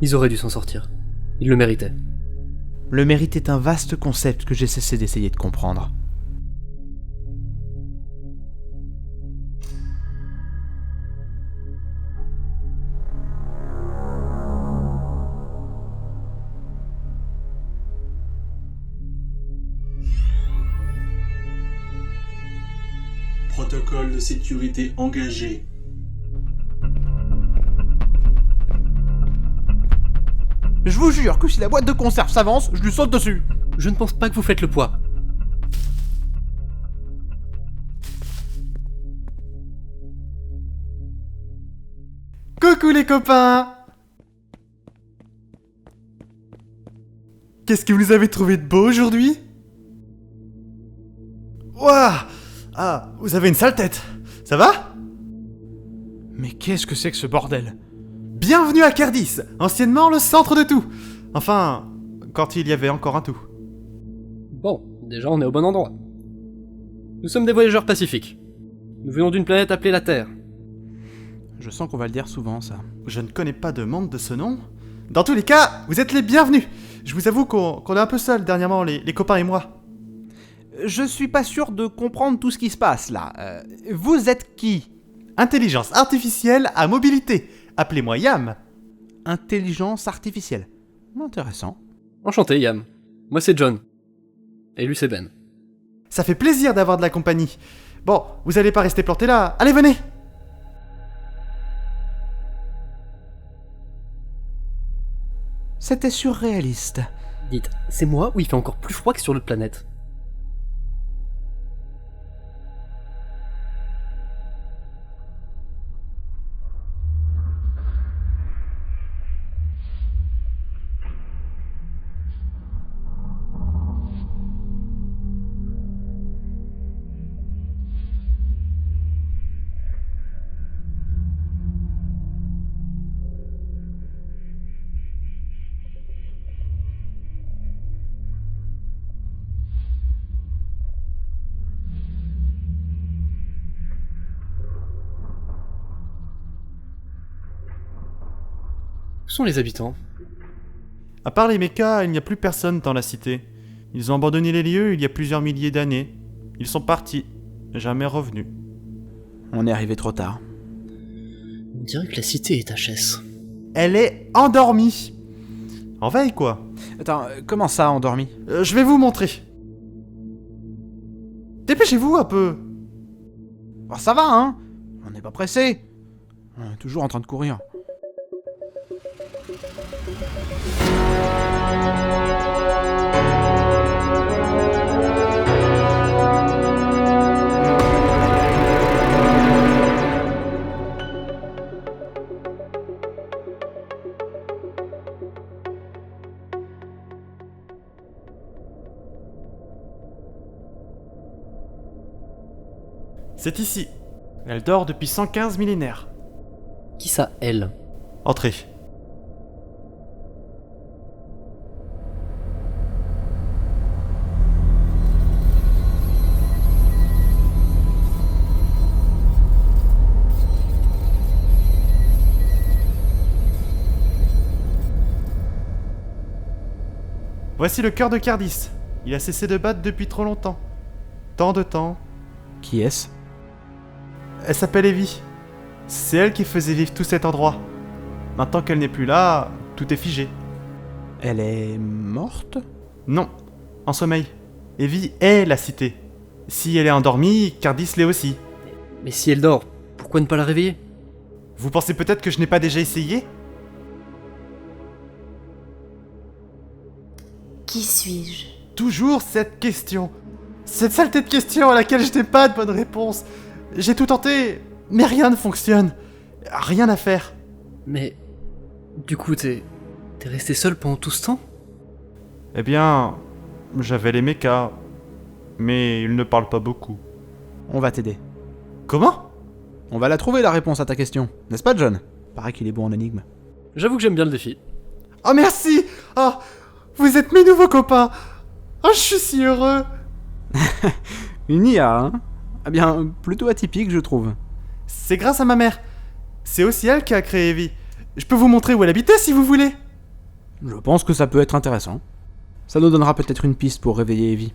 Ils auraient dû s'en sortir. Ils le méritaient. Le mérite est un vaste concept que j'ai cessé d'essayer de comprendre. Protocole de sécurité engagé. Je vous jure que si la boîte de conserve s'avance, je lui saute dessus. Je ne pense pas que vous faites le poids. Coucou les copains! Qu'est-ce que vous avez trouvé de beau aujourd'hui? Ouah! Ah, vous avez une sale tête. Ça va? Mais qu'est-ce que c'est que ce bordel? Bienvenue à Cardis, anciennement le centre de tout. Enfin, quand il y avait encore un tout. Bon, déjà on est au bon endroit. Nous sommes des voyageurs pacifiques. Nous venons d'une planète appelée la Terre. Je sens qu'on va le dire souvent, ça. Je ne connais pas de monde de ce nom. Dans tous les cas, vous êtes les bienvenus. Je vous avoue qu'on est un peu seuls dernièrement, les copains et moi. Je suis pas sûr de comprendre tout ce qui se passe, là. Vous êtes qui? Intelligence artificielle à mobilité. Appelez-moi Yam. Intelligence artificielle. Intéressant. Enchanté, Yam. Moi c'est John. Et lui c'est Ben. Ça fait plaisir d'avoir de la compagnie. Bon, vous allez pas rester plantés là. Allez, venez. C'était surréaliste. Dites, c'est moi ou il fait encore plus froid que sur l'autre planète? Où sont les habitants? À part les mechas, il n'y a plus personne dans la cité. Ils ont abandonné les lieux il y a plusieurs milliers d'années. Ils sont partis, jamais revenus. On est arrivé trop tard. On dirait que la cité est HS. Elle est endormie. En veille, quoi. Attends, comment ça, endormi? Je vais vous montrer. Dépêchez-vous un peu. Oh, ça va, hein? On n'est pas pressé. On est toujours en train de courir. C'est ici. Elle dort depuis 115 millénaires. Qui ça, elle? Entrez. Voici le cœur de Cardis. Il a cessé de battre depuis trop longtemps. Tant de temps. Qui est-ce? Elle s'appelle Evie. C'est elle qui faisait vivre tout cet endroit. Maintenant qu'elle n'est plus là, tout est figé. Elle est morte? Non, en sommeil. Evie est la cité. Si elle est endormie, Cardis l'est aussi. Mais si elle dort, pourquoi ne pas la réveiller? Vous pensez peut-être que je n'ai pas déjà essayé? Qui suis-je? Toujours cette question. Cette saleté de question à laquelle je n'ai pas de bonne réponse. J'ai tout tenté, mais rien ne fonctionne. Rien à faire. Mais... Du coup, t'es resté seul pendant tout ce temps? Eh bien, j'avais les mechas, mais ils ne parlent pas beaucoup. On va t'aider. Comment? On va la trouver, la réponse à ta question. N'est-ce pas, John? Paraît qu'il est bon en énigme. J'avoue que j'aime bien le défi. Oh merci! Oh, vous êtes mes nouveaux copains! Oh, je suis si heureux! Une IA, hein? Eh bien, plutôt atypique, je trouve. C'est grâce à ma mère. C'est aussi elle qui a créé Evie. Je peux vous montrer où elle habitait si vous voulez. Je pense que ça peut être intéressant. Ça nous donnera peut-être une piste pour réveiller Evie.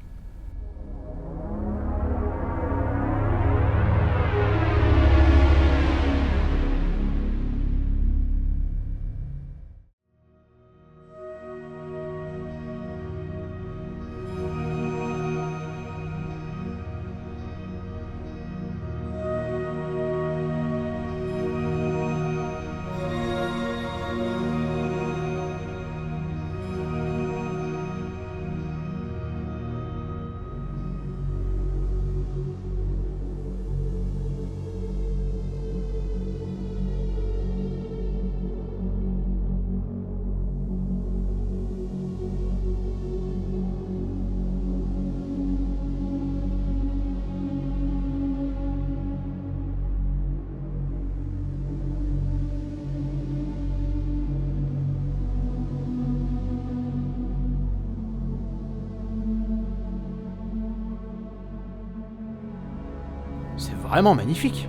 C'est vraiment magnifique.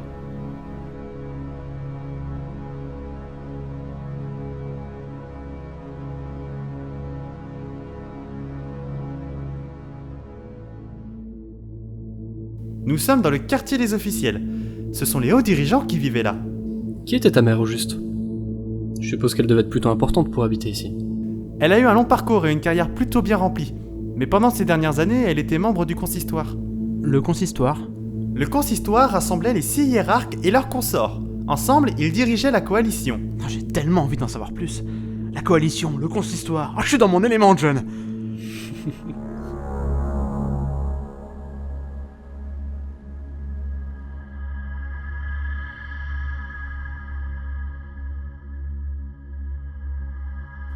Nous sommes dans le quartier des officiels. Ce sont les hauts dirigeants qui vivaient là. Qui était ta mère au juste? Je suppose qu'elle devait être plutôt importante pour habiter ici. Elle a eu un long parcours et une carrière plutôt bien remplie. Mais pendant ces dernières années, elle était membre du consistoire. Le consistoire? Le consistoire rassemblait les 6 hiérarques et leurs consorts. Ensemble, ils dirigeaient la coalition. Ah, j'ai tellement envie d'en savoir plus. La coalition, le consistoire. Ah, je suis dans mon élément, John.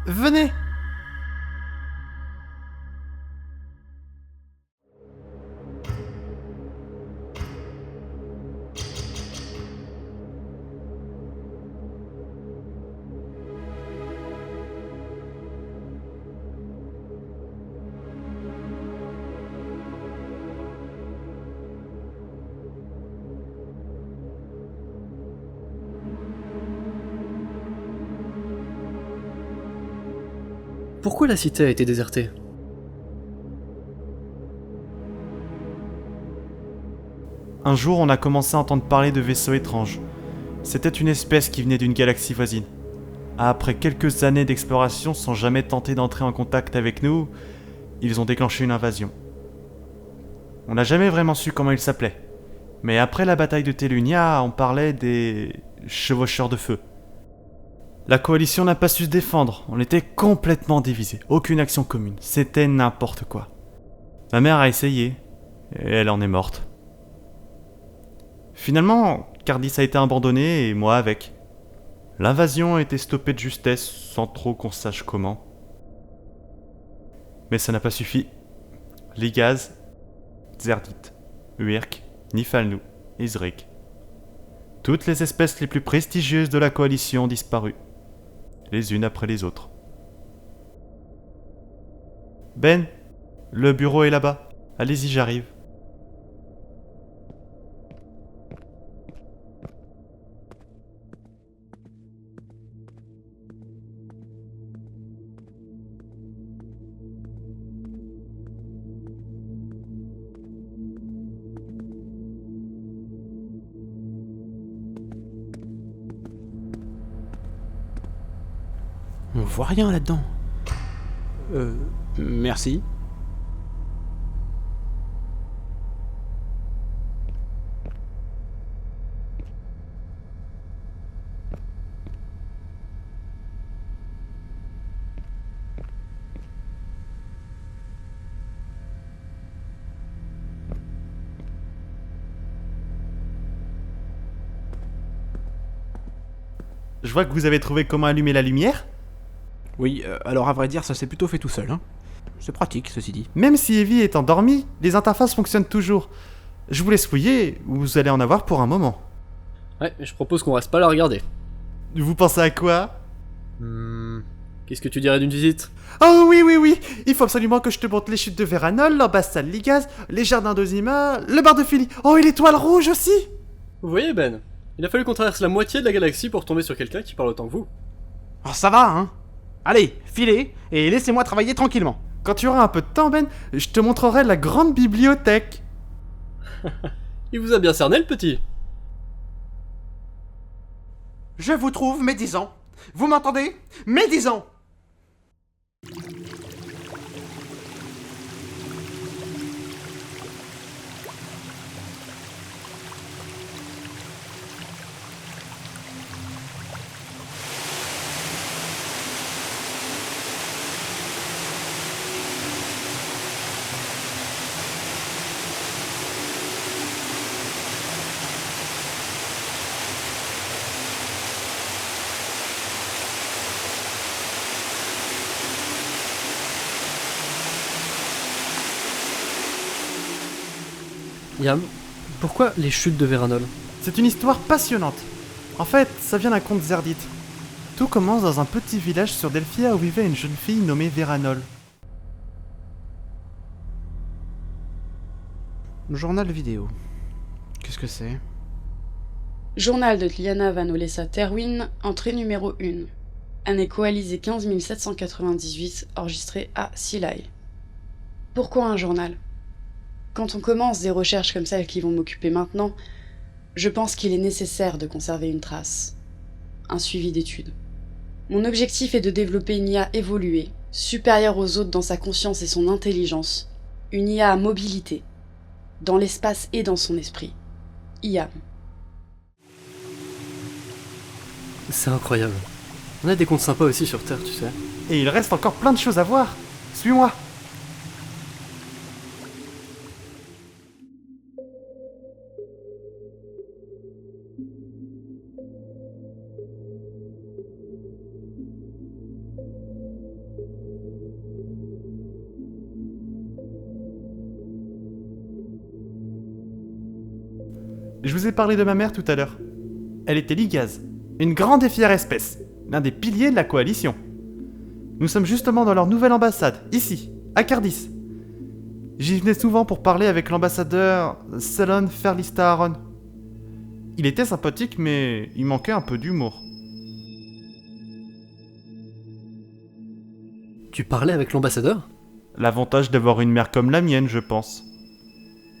Venez! Pourquoi la cité a été désertée? Un jour, on a commencé à entendre parler de vaisseaux étranges. C'était une espèce qui venait d'une galaxie voisine. Après quelques années d'exploration sans jamais tenter d'entrer en contact avec nous, ils ont déclenché une invasion. On n'a jamais vraiment su comment ils s'appelaient. Mais après la bataille de Telunia, on parlait des chevaucheurs de feu. La coalition n'a pas su se défendre, on était complètement divisés, aucune action commune, c'était n'importe quoi. Ma mère a essayé, et elle en est morte. Finalement, Cardis a été abandonné et moi avec. L'invasion a été stoppée de justesse sans trop qu'on sache comment. Mais ça n'a pas suffi. Ligaz, Zerdit, Uirk, Nifalnu, Izrik. Toutes les espèces les plus prestigieuses de la coalition ont disparu. Les unes après les autres. Ben, le bureau est là-bas. Allez-y, j'arrive. On voit rien là-dedans. Merci. Je vois que vous avez trouvé comment allumer la lumière. Oui, alors à vrai dire, ça s'est plutôt fait tout seul, hein. C'est pratique, ceci dit. Même si Evie est endormie, les interfaces fonctionnent toujours. Je vous laisse fouiller, vous allez en avoir pour un moment. Ouais, je propose qu'on reste pas la regarder. Vous pensez à quoi? Qu'est-ce que tu dirais d'une visite? Oh oui, il faut absolument que je te montre les chutes de Veranol, l'ambassade Ligaz, les jardins d'Ozima, le bar de Philly. Oh, et l'étoile rouge aussi. Vous voyez Ben, il a fallu qu'on traverse la moitié de la galaxie pour tomber sur quelqu'un qui parle autant que vous. Oh, ça va, hein. Allez, filez, et laissez-moi travailler tranquillement. Quand tu auras un peu de temps, Ben, je te montrerai la grande bibliothèque. Il vous a bien cerné, le petit. Je vous trouve médisant. Vous m'entendez? Médisant! Yam, pourquoi les chutes de Véranol? C'est une histoire passionnante. En fait, ça vient d'un conte zerdite. Tout commence dans un petit village sur Delphia où vivait une jeune fille nommée Véranol. Journal vidéo. Qu'est-ce que c'est? Journal de Liana Van Olessa Terwin, entrée numéro 1. Année coalisée 15 798, enregistrée à Silay. Pourquoi un journal? Quand on commence des recherches comme celles qui vont m'occuper maintenant, je pense qu'il est nécessaire de conserver une trace. Un suivi d'études. Mon objectif est de développer une IA évoluée, supérieure aux autres dans sa conscience et son intelligence. Une IA à mobilité, dans l'espace et dans son esprit. IAM. C'est incroyable. On a des contes sympas aussi sur Terre, tu sais. Et il reste encore plein de choses à voir. Suis-moi. Je vous ai parlé de ma mère tout à l'heure. Elle était Ligaz, une grande et fière espèce, l'un des piliers de la coalition. Nous sommes justement dans leur nouvelle ambassade, ici, à Cardis. J'y venais souvent pour parler avec l'ambassadeur Salon Ferlista Aaron. Il était sympathique, mais il manquait un peu d'humour. Tu parlais avec l'ambassadeur? L'avantage d'avoir une mère comme la mienne, je pense.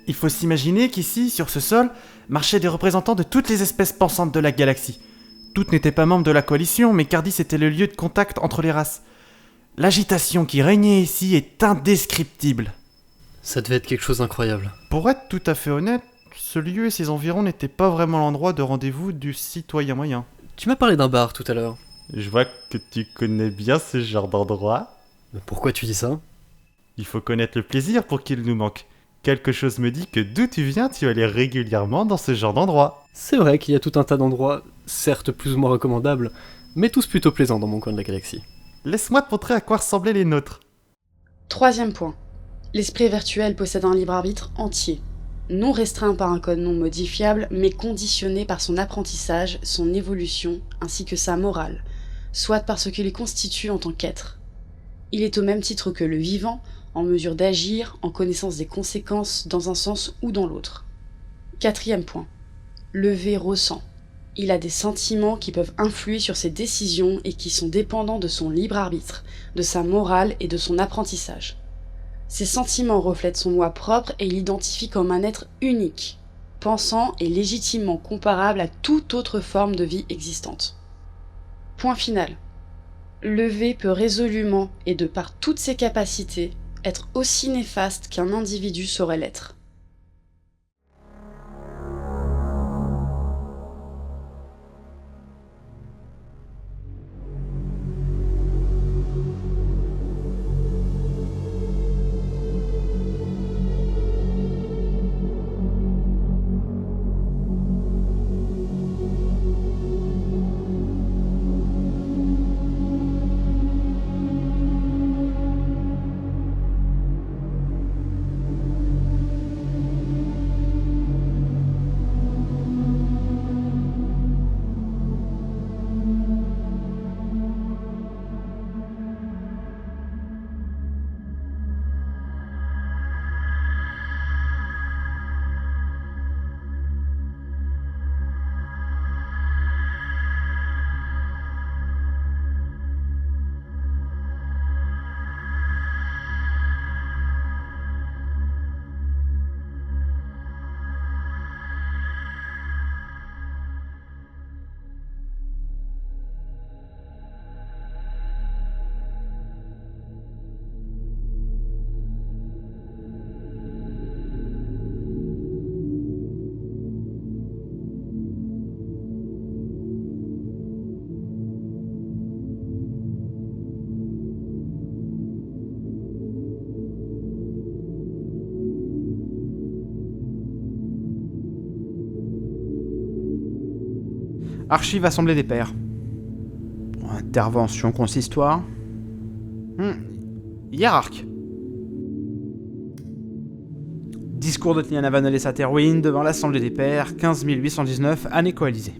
Il faut s'imaginer qu'ici, sur ce sol, marchaient des représentants de toutes les espèces pensantes de la galaxie. Toutes n'étaient pas membres de la coalition, mais Cardis était le lieu de contact entre les races. L'agitation qui régnait ici est indescriptible. Ça devait être quelque chose d'incroyable. Pour être tout à fait honnête, ce lieu et ses environs n'étaient pas vraiment l'endroit de rendez-vous du citoyen moyen. Tu m'as parlé d'un bar tout à l'heure. Je vois que tu connais bien ce genre d'endroit. Mais pourquoi tu dis ça? Il faut connaître le plaisir pour qu'il nous manque. Quelque chose me dit que d'où tu viens, tu allais régulièrement dans ce genre d'endroit. C'est vrai qu'il y a tout un tas d'endroits, certes plus ou moins recommandables, mais tous plutôt plaisants dans mon coin de la galaxie. Laisse-moi te montrer à quoi ressemblaient les nôtres. 3e point. L'esprit virtuel possède un libre arbitre entier, non restreint par un code non modifiable, mais conditionné par son apprentissage, son évolution, ainsi que sa morale, soit par ce qui les constitue en tant qu'être. Il est au même titre que le vivant, en mesure d'agir, en connaissance des conséquences dans un sens ou dans l'autre. 4e point. Le V ressent. Il a des sentiments qui peuvent influer sur ses décisions et qui sont dépendants de son libre arbitre, de sa morale et de son apprentissage. Ces sentiments reflètent son moi propre et l'identifient comme un être unique, pensant et légitimement comparable à toute autre forme de vie existante. Point final. Le V peut résolument, et de par toutes ses capacités, être aussi néfaste qu'un individu saurait l'être. Archive Assemblée des Pairs. Intervention consistoire. Hiérarque. Discours de Tliana Vanelessa Terwin devant l'Assemblée des Pairs, 15 819, année coalisée.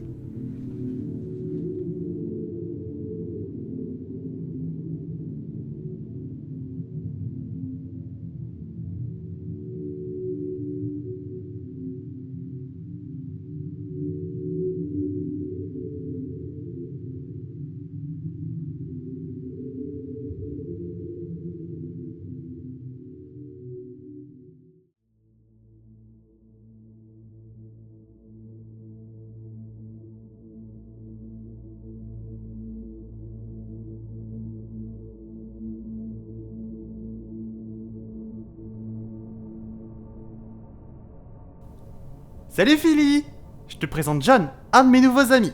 Salut Philly! Je te présente John, un de mes nouveaux amis.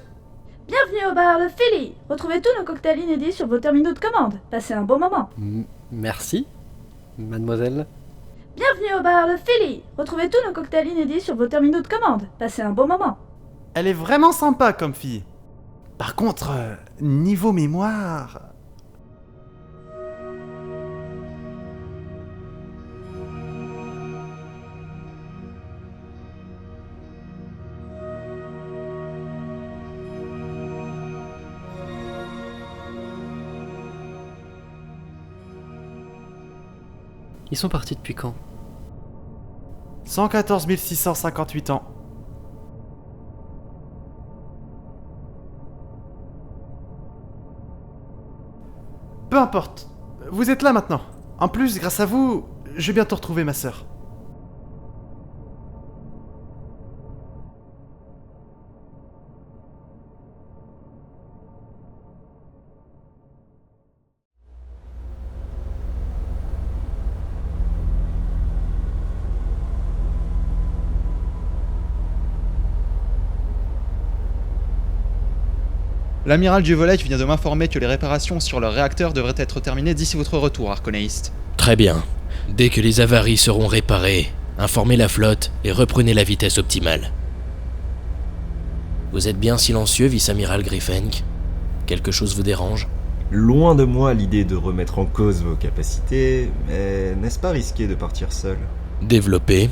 Bienvenue au bar Le Philly. Retrouvez tous nos cocktails inédits sur vos terminaux de commande. Passez un bon moment. Merci, mademoiselle. Bienvenue au bar Le Philly. Retrouvez tous nos cocktails inédits sur vos terminaux de commande. Passez un bon moment. Elle est vraiment sympa comme fille. Par contre, niveau mémoire... Ils sont partis depuis quand? 114 658 ans. Peu importe, vous êtes là maintenant. En plus, grâce à vous, je vais bientôt retrouver ma sœur. L'amiral Duvolek vient de m'informer que les réparations sur leur réacteur devraient être terminées d'ici votre retour, Arconéiste. Très bien. Dès que les avaries seront réparées, informez la flotte et reprenez la vitesse optimale. Vous êtes bien silencieux, vice-amiral Grifenk? Quelque chose vous dérange? Loin de moi l'idée de remettre en cause vos capacités, mais n'est-ce pas risqué de partir seul? Développez.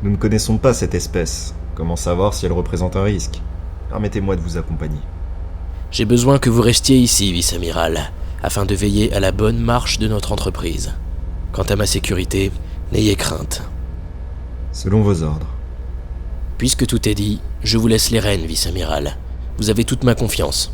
Nous ne connaissons pas cette espèce. Comment savoir si elle représente un risque? Permettez-moi de vous accompagner. J'ai besoin que vous restiez ici, vice-amiral, afin de veiller à la bonne marche de notre entreprise. Quant à ma sécurité, n'ayez crainte. Selon vos ordres. Puisque tout est dit, je vous laisse les rênes, vice-amiral. Vous avez toute ma confiance.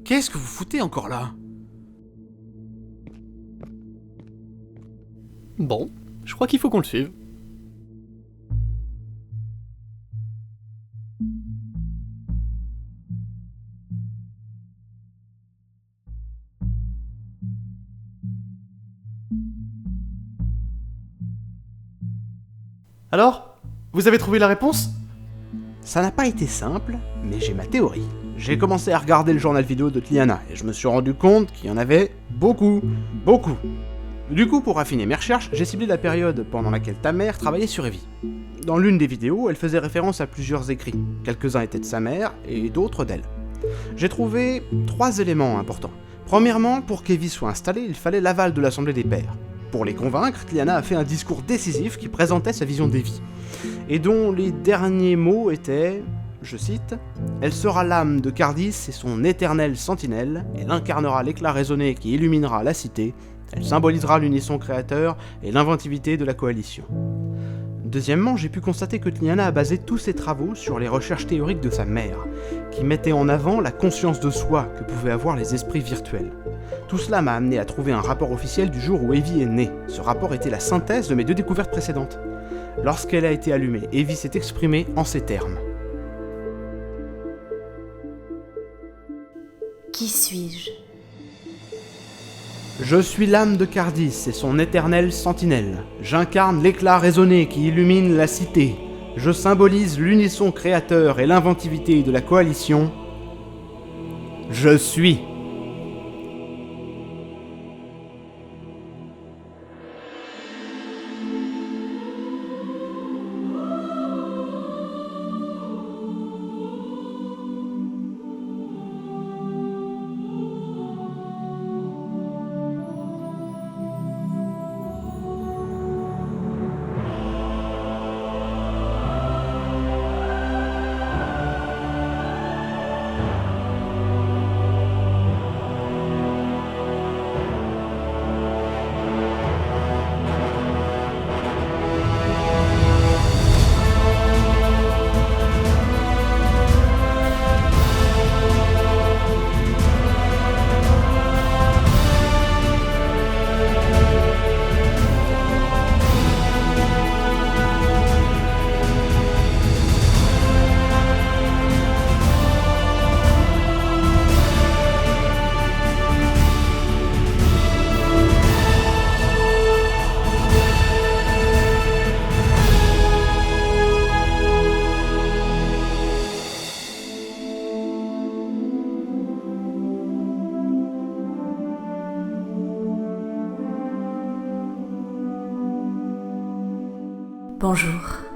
Qu'est-ce que vous foutez encore là? Bon, je crois qu'il faut qu'on le suive. Alors? Vous avez trouvé la réponse? Ça n'a pas été simple, mais j'ai ma théorie. J'ai commencé à regarder le journal vidéo de Tliana et je me suis rendu compte qu'il y en avait beaucoup. Du coup, pour affiner mes recherches, j'ai ciblé la période pendant laquelle ta mère travaillait sur Evie. Dans l'une des vidéos, elle faisait référence à plusieurs écrits. Quelques-uns étaient de sa mère et d'autres d'elle. J'ai trouvé 3 éléments importants. Premièrement, pour qu'Evie soit installée, il fallait l'aval de l'Assemblée des Pairs. Pour les convaincre, Tliana a fait un discours décisif qui présentait sa vision d'Evie, et dont les derniers mots étaient... Je cite, « Elle sera l'âme de Cardis et son éternelle sentinelle, elle incarnera l'éclat raisonné qui illuminera la cité, elle symbolisera l'unisson créateur et l'inventivité de la coalition. » Deuxièmement, j'ai pu constater que Tliana a basé tous ses travaux sur les recherches théoriques de sa mère, qui mettaient en avant la conscience de soi que pouvaient avoir les esprits virtuels. Tout cela m'a amené à trouver un rapport officiel du jour où Evie est née. Ce rapport était la synthèse de mes 2 découvertes précédentes. Lorsqu'elle a été allumée, Evie s'est exprimée en ces termes. Qui suis-je ? Je suis l'âme de Cardis et son éternelle sentinelle. J'incarne l'éclat raisonné qui illumine la cité. Je symbolise l'unisson créateur et l'inventivité de la coalition. Je suis. Bonjour.